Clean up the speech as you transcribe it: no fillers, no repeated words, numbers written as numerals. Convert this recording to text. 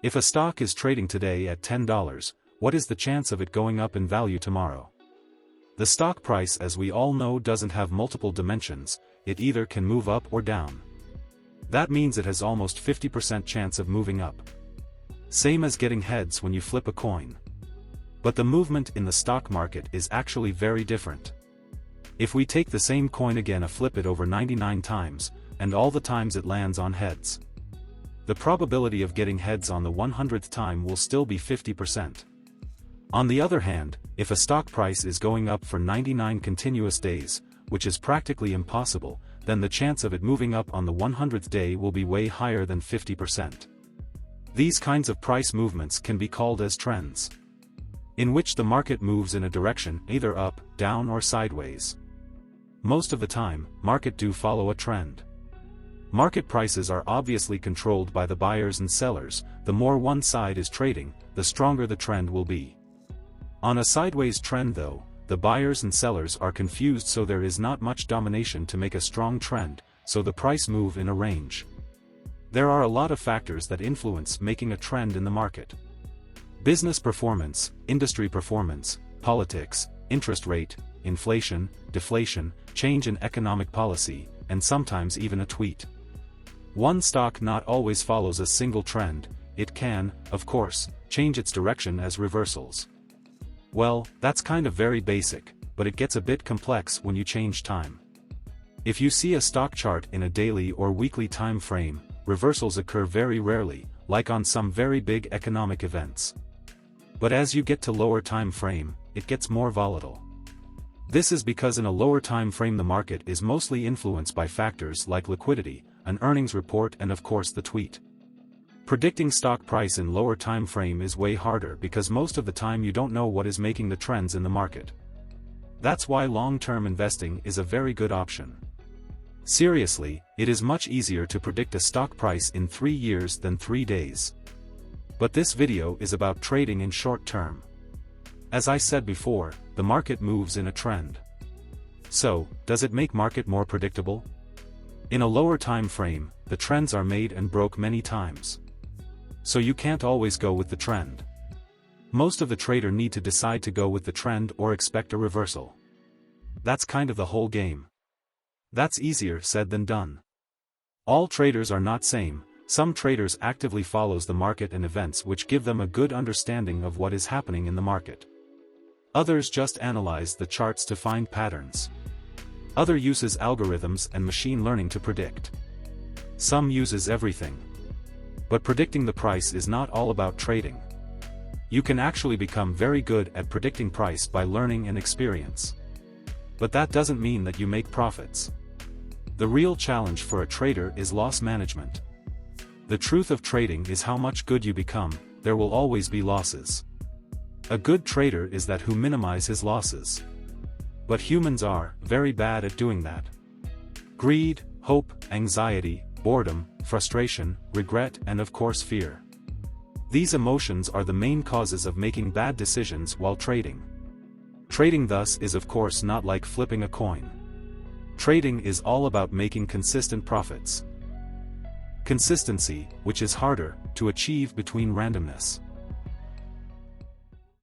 If a stock is trading today at $10, what is the chance of it going up in value tomorrow? The stock price, as we all know, doesn't have multiple dimensions. It either can move up or down. That means it has almost 50% chance of moving up. Same as getting heads when you flip a coin. But the movement in the stock market is actually very different. If we take the same coin again and flip it over 99 times, and all the times it lands on heads, the probability of getting heads on the 100th time will still be 50%. On the other hand, if a stock price is going up for 99 continuous days, which is practically impossible, then the chance of it moving up on the 100th day will be way higher than 50%. These kinds of price movements can be called as trends, in which the market moves in a direction either up, down or sideways. Most of the time, market do follow a trend. Market prices are obviously controlled by the buyers and sellers. The more one side is trading, the stronger the trend will be. On a sideways trend though, the buyers and sellers are confused, so there is not much domination to make a strong trend, so the price move in a range. There are a lot of factors that influence making a trend in the market. Business performance, industry performance, politics, interest rate, inflation, deflation, change in economic policy, and sometimes even a tweet. One stock not always follows a single trend. It can, of course, change its direction as reversals. Well, that's kind of very basic, but it gets a bit complex when you change time. If you see a stock chart in a daily or weekly time frame, reversals occur very rarely, like on some very big economic events. But as you get to lower time frame, it gets more volatile. This is because in a lower time frame the market is mostly influenced by factors like liquidity, an earnings report, and of course the tweet. Predicting stock price in lower time frame is way harder because most of the time you don't know what is making the trends in the market. That's why long-term investing is a very good option. Seriously, it is much easier to predict a stock price in 3 years than 3 days. But this video is about trading in short term. As I said before, the market moves in a trend. So, does it make market more predictable? In a lower time frame, the trends are made and broke many times. So you can't always go with the trend. Most of the trader need to decide to go with the trend or expect a reversal. That's kind of the whole game. That's easier said than done. All traders are not same. Some traders actively follows the market and events which give them a good understanding of what is happening in the market. Others just analyze the charts to find patterns. Other uses algorithms and machine learning to predict. Some uses everything. But predicting the price is not all about trading. You can actually become very good at predicting price by learning and experience. But that doesn't mean that you make profits. The real challenge for a trader is loss management. The truth of trading is how much good you become. There will always be losses. A good trader is that who minimize his losses. But humans are very bad at doing that. Greed, hope, anxiety, boredom, frustration, regret, and of course fear. These emotions are the main causes of making bad decisions while trading. Trading thus is of course not like flipping a coin. Trading is all about making consistent profits. Consistency, which is harder to achieve between randomness.